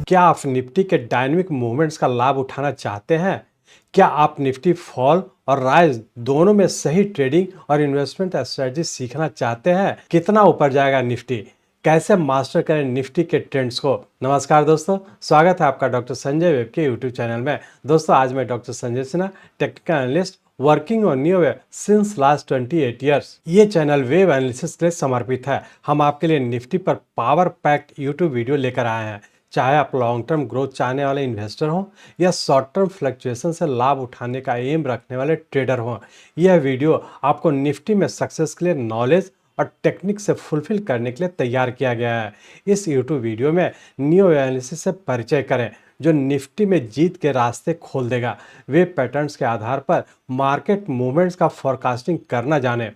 क्या आप निफ्टी के डायनेमिक मूवमेंट्स का लाभ उठाना चाहते हैं? क्या आप निफ्टी फॉल और राइज दोनों में सही ट्रेडिंग और इन्वेस्टमेंट स्ट्रेटजी सीखना चाहते हैं? कितना ऊपर जाएगा निफ्टी? कैसे मास्टर करें निफ्टी के ट्रेंड्स को? नमस्कार दोस्तों, स्वागत है आपका डॉक्टर संजय वेब के यूट्यूब चैनल में। दोस्तों, आज मैं doctor Sanjay Sinha, technical analyst working on new web since last 28 years. ये चैनल वेब एनालिसिस के लिए समर्पित है। हम आपके लिए निफ्टी पर पावर पैक्ड यूट्यूब वीडियो लेकर आए हैं। चाहे आप लॉन्ग टर्म ग्रोथ चाहने वाले इन्वेस्टर हों या शॉर्ट टर्म फ्लक्चुएशन से लाभ उठाने का एम रखने वाले ट्रेडर हों, यह वीडियो आपको निफ्टी में सक्सेस के लिए नॉलेज और टेक्निक से फुलफिल करने के लिए तैयार किया गया है। इस यूट्यूब वीडियो में न्यू एनालिसिस से परिचय करें जो निफ्टी में जीत के रास्ते खोल देगा। वे पैटर्न्स के आधार पर मार्केट मूवमेंट्स का फोरकास्टिंग करना जाने।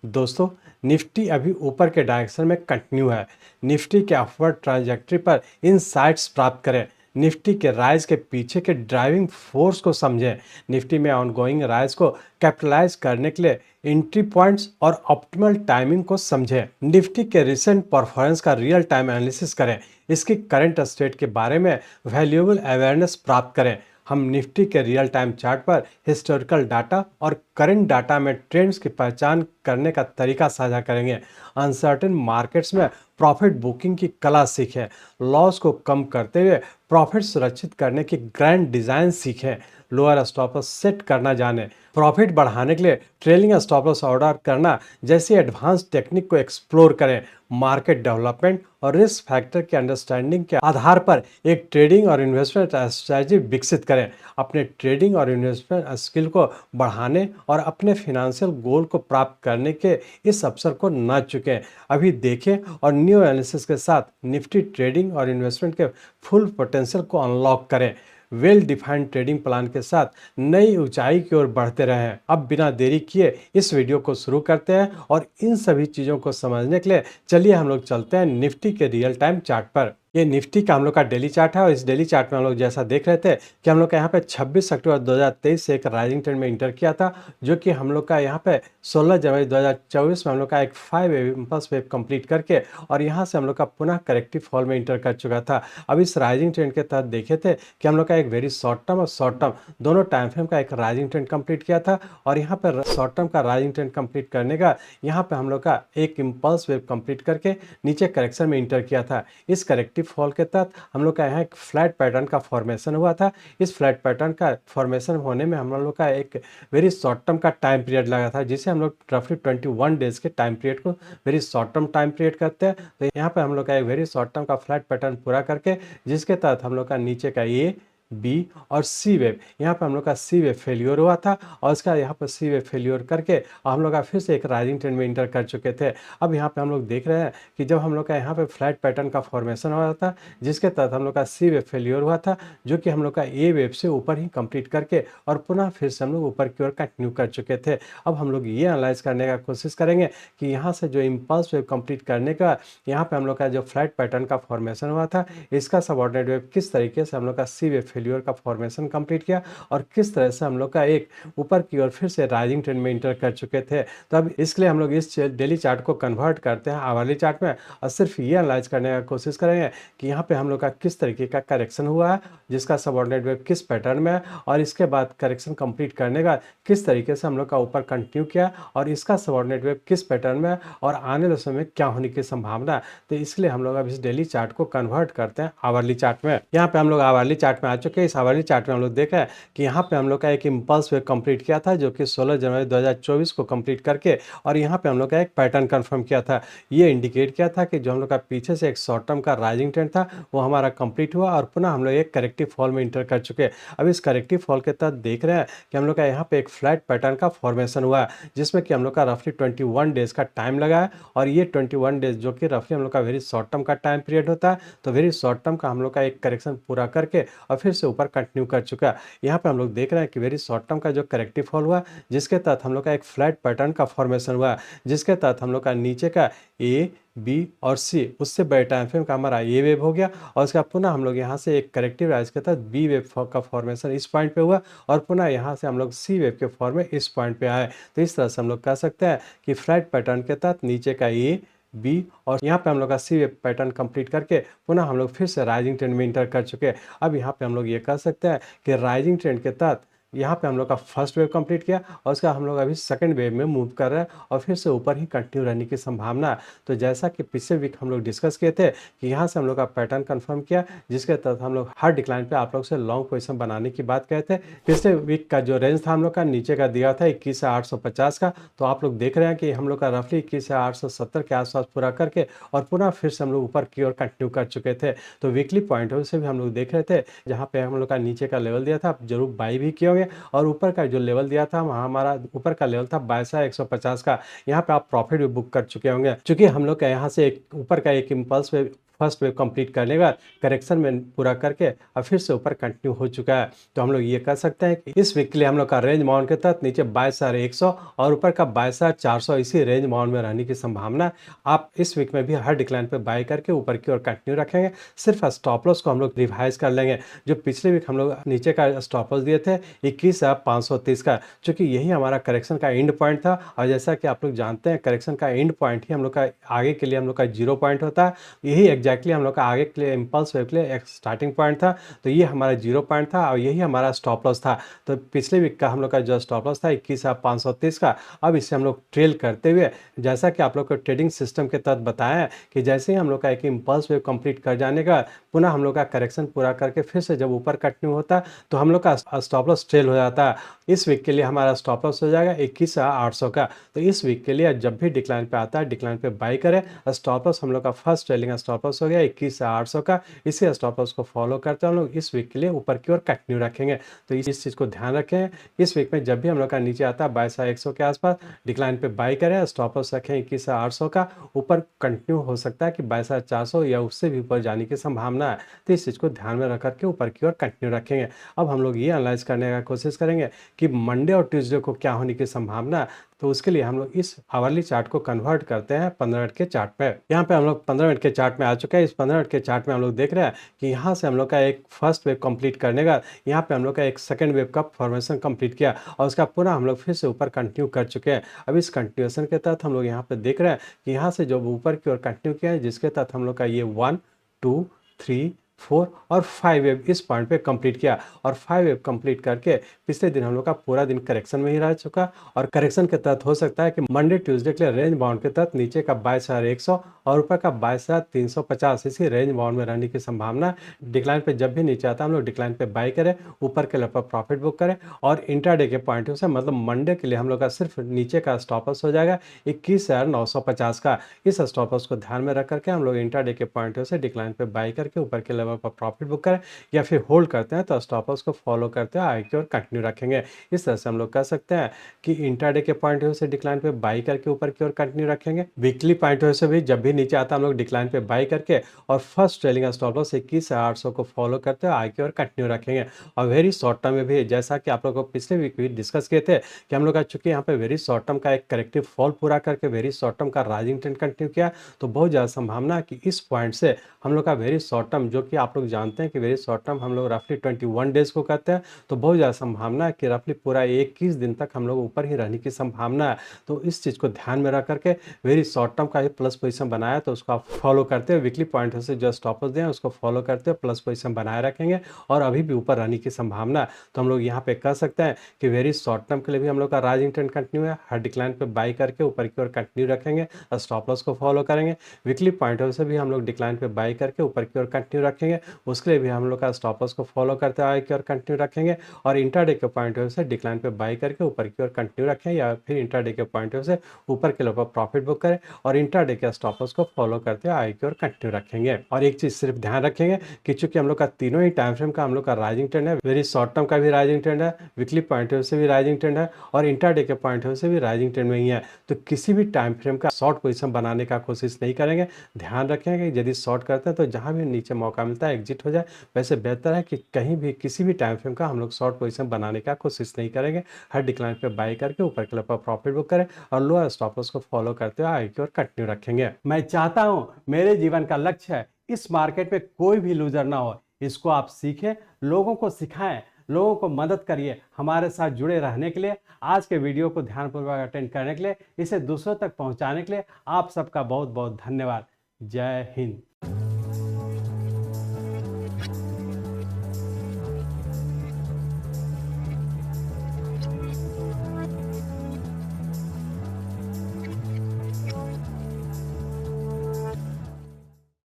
दोस्तों, निफ्टी अभी ऊपर के डायरेक्शन में कंटिन्यू है। निफ्टी के अपवर्ड ट्रांजैक्टरी पर इनसाइट्स प्राप्त करें। निफ्टी के राइज के पीछे के ड्राइविंग फोर्स को समझें। निफ्टी में ऑनगोइंग राइज को कैपिटलाइज करने के लिए एंट्री पॉइंट्स और ऑप्टिमल टाइमिंग को समझें। निफ्टी के रिसेंट परफॉर्मेंस का रियल टाइम एनालिसिस करें। इसकी करंट स्टेट के बारे में वैल्यूएबल अवेयरनेस प्राप्त करें। हम निफ्टी के रियल टाइम चार्ट पर हिस्टोरिकल डाटा और करंट डाटा में ट्रेंड्स की पहचान करने का तरीका साझा करेंगे। अनसर्टेन मार्केट्स में प्रॉफिट बुकिंग की कला सीखें। लॉस को कम करते हुए प्रॉफिट सुरक्षित करने की ग्रैंड डिजाइन सीखें। लोअर स्टॉप लॉस सेट करना जाने। प्रॉफिट बढ़ाने के लिए ट्रेलिंग स्टॉप लॉस ऑर्डर करना जैसी एडवांस टेक्निक को एक्सप्लोर करें। मार्केट डेवलपमेंट और रिस्क फैक्टर के अंडरस्टैंडिंग के आधार पर एक ट्रेडिंग और इन्वेस्टमेंट स्ट्रेटजी विकसित करें। अपने ट्रेडिंग और इन्वेस्टमेंट स्किल को बढ़ाने और अपने फाइनेंशियल गोल को प्राप्त करने के इस अवसर को न चुकें। अभी देखें और न्यू एनालिसिस के साथ निफ्टी ट्रेडिंग और इन्वेस्टमेंट के फुल पोटेंशियल को अनलॉक करें। वेल डिफाइंड ट्रेडिंग प्लान के साथ नई ऊंचाई की ओर बढ़ते रहें। अब बिना देरी किए इस वीडियो को शुरू करते हैं और इन सभी चीज़ों को समझने के लिए चलिए हम लोग चलते हैं निफ्टी के रियल टाइम चार्ट पर। ये निफ्टी का हम लोग का डेली चार्ट है और इस डेली चार्ट में हम लोग जैसा देख रहे थे कि हम लोग का यहाँ पे 26 अक्टूबर 2023 से एक राइजिंग ट्रेंड में इंटर किया था, जो कि हम लोग का यहाँ पे 16 जनवरी 2024 में हम लोग का एक 5 इम्पल्स वेव कंप्लीट करके और यहाँ से हम लोग का पुनः करेक्टिव फॉल में इंटर कर चुका था। अब इस राइजिंग ट्रेंड के तहत देखे थे कि हम लोग का एक वेरी शॉर्ट टर्म और शॉर्ट टर्म दोनों टाइम फ्रेम का एक राइजिंग ट्रेंड कंप्लीट किया था और यहाँ पर शॉर्ट टर्म का राइजिंग ट्रेंड कंप्लीट करने का यहाँ पे हम लोग का एक इम्पल्स वेव कंप्लीट करके नीचे करेक्शन में इंटर किया था। इस करेक्टिव फॉल के तहत हम लोग का यहाँ एक फ्लैट पैटर्न का फॉर्मेशन हुआ था। इस फ्लैट पैटर्न का फॉर्मेशन होने में हम लोग का एक वेरी शॉर्ट टर्म का टाइम पीरियड लगा था, जिसे हम लोग रफली 21 डेज के टाइम पीरियड को very short term time period करते हैं। तो यहाँ पे हम लोग का एक वेरी शॉर्ट टर्म का फ्लैट पैटर्न पूरा करके जिसके तहत हम लोग का नीचे का ए बी और सी वेव, यहाँ पे हम लोग का सी वेव फेल्योर हुआ था और उसका यहाँ पर सी वेव फेल्योर करके हम लोग का फिर से एक राइजिंग ट्रेंड में इंटर कर चुके थे। अब यहाँ पे हम लोग देख रहे हैं कि जब हम लोग का यहाँ पे फ्लैट पैटर्न का फॉर्मेशन हुआ था जिसके तहत हम लोग का सी वेव फेल्योर हुआ था, जो कि हम लोग का ए वेव से ऊपर ही कंप्लीट करके और पुनः फिर से हम लोग ऊपर की ओर कंटिन्यू कर चुके थे। अब हम लोग ये एनालाइज करने का कोशिश करेंगे कि यहाँ से जो इम्पल्स वेव कंप्लीट करने का यहाँ पे हम लोग का जो फ्लैट पैटर्न का फॉर्मेशन हुआ था, इसका सबऑर्डिनेट वेव किस तरीके से हम लोग का सी वेव फेल्योर का फॉर्मेशन कंप्लीट किया और किस तरह से हम लोग का एक ऊपर की ओर फिर से राइजिंग ट्रेंड में इंटर कर चुके थे। तो अब इसके लिए हम लोग इस डेली चार्ट को कन्वर्ट करते हैं आवरली चार्ट में और सिर्फ ये एनालाइज करने का कोशिश करेंगे कि यहाँ पे हम लोग का किस तरीके का करेक्शन हुआ है, जिसका सबऑर्डिनेट वेव किस पैटर्न में है और इसके बाद करेक्शन कंप्लीट करने का किस तरीके से हम लोग का ऊपर कंटिन्यू किया और इसका सबऑर्डिनेट वेव किस पैटर्न में है और आने वाले समय में क्या होने की संभावना है। तो इसलिए हम लोग अब इस डेली चार्ट को कन्वर्ट करते हैं आवरली चार्ट में। यहाँ पे हम लोग आवरली चार्ट में आ चुके हैं। इस आवरली चार्ट में हम लोग देखा है कि यहाँ पे हम लोग का एक इम्पल्स वेव कंप्लीट किया था, जो कि 16 जनवरी 2024 को कंप्लीट करके और यहाँ पे हम लोग का एक पैटर्न कंफर्म किया था। ये इंडिकेट किया था कि जो हम लोग का पीछे से एक शॉर्ट टर्म का राइजिंग ट्रेंड था वो हमारा कंप्लीट हुआ और पुनः हम लोग एक करेक्टिव फॉल में इंटर कर चुके हैं। अब इस करेक्टिव फॉल के तहत देख रहे हैं कि हम लोग का यहाँ पे एक फ्लैट पैटर्न का फॉर्मेशन हुआ है, जिसमें कि हम लोग का रफली 21 डेज का टाइम लगा है और ये 21 डेज जो कि रफली हम लोग का वेरी शॉर्ट टर्म का टाइम पीरियड होता है, तो वेरी शॉर्ट टर्म का हम लोग का एक करेक्शन पूरा करके और फिर से ऊपर कंटिन्यू कर चुका है। यहाँ पे हम लोग देख रहे हैं कि वेरी शॉर्ट टर्म का जो करेक्टिव फॉल हुआ जिसके तहत हम लोग का एक फ्लैट पैटर्न का फॉर्मेशन हुआ, जिसके तहत हम लोग का नीचे का ए बी और सी उससे बड़े टाइम फ्रेम का हमारा ए वेव हो गया और उसका पुनः हम लोग यहाँ से एक करेक्टिव राइज के तहत बी वेव का फॉर्मेशन इस पॉइंट पे हुआ और पुनः यहाँ से हम लोग सी वेव के फॉर्म में इस पॉइंट पे आए। तो इस तरह से हम लोग कह सकते हैं कि फ्लैट पैटर्न के तहत नीचे का ए बी और यहाँ पे हम लोग का सी वेव पैटर्न कंप्लीट करके पुनः हम लोग फिर से राइजिंग ट्रेंड में इंटर कर चुके हैं। अब यहाँ पे हम लोग ये कह सकते हैं कि राइजिंग ट्रेंड के तहत यहाँ पे हम लोग का फर्स्ट वेव कंप्लीट किया और उसका हम लोग अभी सेकंड वेव में मूव कर रहे हैं और फिर से ऊपर ही कंटिन्यू रहने की संभावना है। तो जैसा कि पिछले वीक हम लोग डिस्कस किए थे कि यहाँ से हम लोग का पैटर्न कंफर्म किया, जिसके तहत हम लोग हर डिक्लाइन पे आप लोग से लॉन्ग पोजीशन बनाने की बात कहे थे। पिछले वीक का जो रेंज था हम लोग का नीचे का दिया था 21 से 850 का, तो आप लोग देख रहे हैं कि हम लोग का रफली 21 से 870 के आसपास पूरा करके और पुनः फिर से हम लोग ऊपर की ओर कंटिन्यू कर चुके थे। तो वीकली पॉइंट से भी हम लोग देख रहे थे, जहाँ पे हम लोग का नीचे का लेवल दिया था आप जरूर बाई भी किए होंगे और ऊपर का जो लेवल दिया था वहाँ हमारा ऊपर का लेवल था 22,150 का। यहाँ पे आप प्रॉफिट भी बुक कर चुके होंगे, क्योंकि हम लोग का यहाँ से एक ऊपर का एक impulse wave first wave complete करने के बाद करेक्शन में पूरा करके और फिर से ऊपर कंटिन्यू हो चुका है। तो हम लोग ये कह सकते हैं कि इस वीक के लिए हम लोग का रेंज बाउंड के तहत नीचे 22,100 और ऊपर का 22,400 इसी रेंज बाउंड में रहने की संभावना। आप इस वीक में भी हर डिक्लाइन पे बाय करके ऊपर की ओर कंटिन्यू रखेंगे। सिर्फ स्टॉप लॉस को हम लोग रिवाइज कर लेंगे। जो पिछले वीक हम लोग नीचे का स्टॉप लॉस दिए थे 21,530 का, चूंकि यही हमारा करेक्शन का एंड पॉइंट था और जैसा कि आप लोग जानते हैं करेक्शन का एंड पॉइंट ही हम लोग का आगे के लिए हम लोग का 0 पॉइंट होता है। यही एग्जैक्टली हम लोग का आगे के लिए इम्पल्स वेव के लिए एक स्टार्टिंग पॉइंट था। तो ये हमारा 0 पॉइंट था और यही हमारा स्टॉप लॉस था। तो पिछले वीक का हम लोग का जो स्टॉप लॉस था 21,530 का, अब इसे हम लोग ट्रेल करते हुए जैसा कि आप लोग को ट्रेडिंग सिस्टम के तहत बताया है कि जैसे ही हम लोग का एक इम्पल्स वेव कंप्लीट कर जाने का पुनः हम लोग का करेक्शन पूरा करके फिर से जब ऊपर कंटिन्यू होता है तो हम लोग का स्टॉप लॉस ट्रेल हो जाता है। इस वीक के लिए हमारा स्टॉप लॉस हो जाएगा 21,800 का। तो इस वीक के लिए जब भी डिक्लाइन पे आता है डिक्लाइन पे बाई करें। स्टॉप लॉस हम लोग का फर्स्ट ट्रेलिंग स्टॉप लॉस हो गया 21,800 का। इसी स्टॉप लॉस को फॉलो करते हैं हम लोग इस वीक के लिए ऊपर की ओर कंटिन्यू रखेंगे। तो इस चीज़ को ध्यान रखें, इस वीक में जब भी हम लोग का नीचे आता है 22,100 के आसपास डिक्लाइन पे बाई करें, स्टॉप लॉस रखें 21,800 का। ऊपर कंटिन्यू हो सकता है कि 22,400 या उससे भी ऊपर जाने की संभावना है। तो इस चीज़ को ध्यान में रख करके ऊपर की ओर कंटिन्यू रखेंगे। अब हम लोग ये एनालाइज करने का कोशिश करेंगे कि मंडे और ट्यूसडे को क्या होने की संभावना है। तो उसके लिए हम लोग इस आवरली चार्ट को कन्वर्ट करते हैं 15 मिनट के चार्ट पे। यहाँ पे हम लोग 15 मिनट के चार्ट में आ चुके हैं। इस 15 मिनट के चार्ट में हम लोग देख रहे हैं कि यहाँ से हम लोग का एक फर्स्ट वेव कंप्लीट करने का यहाँ पे हम लोग का एक सेकंड वेव का फॉर्मेशन कंप्लीट किया और उसका पुनः हम लोग फिर से ऊपर कंटिन्यू कर चुके हैं। अब इस कंटिन्यूएशन के तहत हम लोग यहाँ पे देख रहे हैं कि यहाँ से जो ऊपर की ओर कंटिन्यू किया है, जिसके तहत हम लोग का ये 1 2 3 4 और 5 वेव इस पॉइंट पे कंप्लीट किया और 5 वेव कंप्लीट करके पिछले दिन हम लोग का पूरा दिन करेक्शन में ही रह चुका और करेक्शन के तहत हो सकता है कि मंडे ट्यूसडे के लिए रेंज बाउंड के तहत नीचे का 22,100 और ऊपर का 22,350 इसी रेंज बाउंड में रहने की संभावना। डिक्लाइन पे जब भी नीचे आता है हम लोग डिक्लाइन पे बाई करें, ऊपर के लेवल पर प्रॉफिट बुक करें और इंट्राडे के पॉइंट से मतलब मंडे के लिए हम लोग का सिर्फ नीचे का स्टॉप लॉस हो जाएगा 21,950 का। इस स्टॉप लॉस को ध्यान में रख करके हम लोग इंट्राडे के पॉइंट से डिक्लाइन पे बाई करके ऊपर के लेवल पर प्रॉफिट बुक करें या फिर होल्ड करते हैं तो स्टॉप लॉस को फॉलो करते हैं आगे की ओर कंटिन्यू रखेंगे। इस तरह से हम लोग कह सकते हैं कि इंट्राडे के पॉइंट से डिक्लाइन पे बाई करके ऊपर की ओर कंटिन्यू रखेंगे। वीकली पॉइंट से भी जब भी नीचे आता है हम लोग डिक्लाइन पे बाई करके और फर्स्ट ट्रेलिंग स्टॉप लॉस 21,800 को फॉलो करते हुए आगे की ओर कंटिन्यू रखेंगे। और वेरी शॉर्ट टर्म में भी जैसा कि आप लोग को पिछले वीक भी डिस्कस किए थे कि हम लोग का चूंकि यहाँ पे वेरी शॉर्ट टर्म का एक करेक्टिव फॉल पूरा करके वेरी शॉर्ट टर्म का राइजिंग ट्रेंड कंटिन्यू किया, तो बहुत ज़्यादा संभावना है कि इस पॉइंट से हम लोग का वेरी शॉर्ट टर्म, जो कि आप लोग जानते हैं कि वेरी शॉर्ट टर्म हम लोग रफली 21 डेज को कहते हैं, तो बहुत ज़्यादा संभावना है कि रफली पूरा 21 दिन तक हम लोग ऊपर ही रहने की संभावना है। तो इस चीज़ को ध्यान में रख करके वेरी शॉर्ट टर्म का ही प्लस पोजीशन बनाया तो उसको आप फॉलो करते हुए वीकली पॉइंट से जो स्टॉप लॉस दें उसको फॉलो करते हुए प्लस पोजीशन बनाए रखेंगे और अभी भी ऊपर रहने की संभावना है। तो हम लोग यहाँ पे कह सकते हैं कि वेरी शॉर्ट टर्म के लिए भी हम लोग का राइजिंग ट्रेंड कंटिन्यू है। हर डिक्लाइन पे बाई करके ऊपर की ओर कंटिन्यू रखेंगे, स्टॉप लॉस को फॉलो करेंगे। वीकली पॉइंट से भी हम लोग डिक्लाइन पे बाई करके ऊपर की ओर कंटिन्यू रखेंगे, उसके लिए भी हम लोग का स्टॉप लॉस को फॉलो करते आगे की ओर कंटिन्यू रखेंगे और इंट्राडे के पॉइंट से डिक्लाइन पे बाई करके ऊपर की ओर कंटिन्यू रखें या फिर इंट्राडे के पॉइंट से ऊपर के लेवल पर प्रॉफिट बुक करें और इंट्राडे के स्टॉप लॉस को फॉलो करते हुए आगे की ओर कंटिन्यू रखेंगे। और एक चीज सिर्फ ध्यान रखेंगे कि चूंकि हम लोग का तीनों ही टाइम फ्रेम का हम लोग का राइजिंग ट्रेंड है, वेरी शॉर्ट टर्म का भी राइजिंग ट्रेंड है, वीकली पॉइंट से भी राइजिंग ट्रेंड है और इंट्राडे के पॉइंट से भी राइजिंग ट्रेंड में ही है, तो किसी भी टाइम फ्रेम का शॉर्ट पोजीशन बनाने का कोशिश नहीं करेंगे। ध्यान रखेंगे कि यदि शॉर्ट करते हैं तो जहां भी नीचे मौका मिलता है एग्जिट हो जाए। वैसे बेहतर है कि कहीं भी किसी भी टाइम फ्रेम का हम लोग शॉर्ट पोजीशन बनाने का कोशिश नहीं करेंगे। हर डिक्लाइन पे बाई करके ऊपर के लेवल पर प्रॉफिट बुक करें और लोअर स्टॉप लॉस को फॉलो करते हुए आगे की ओर कंटिन्यू रखेंगे। मैं चाहता हूं मेरे जीवन का लक्ष्य है इस मार्केट में कोई भी लूजर ना हो। इसको आप सीखें, लोगों को सिखाएं लोगों को मदद करिए। हमारे साथ जुड़े रहने के लिए, आज के वीडियो को ध्यानपूर्वक अटेंड करने के लिए, इसे दूसरों तक पहुंचाने के लिए आप सबका बहुत बहुत धन्यवाद। जय हिंद।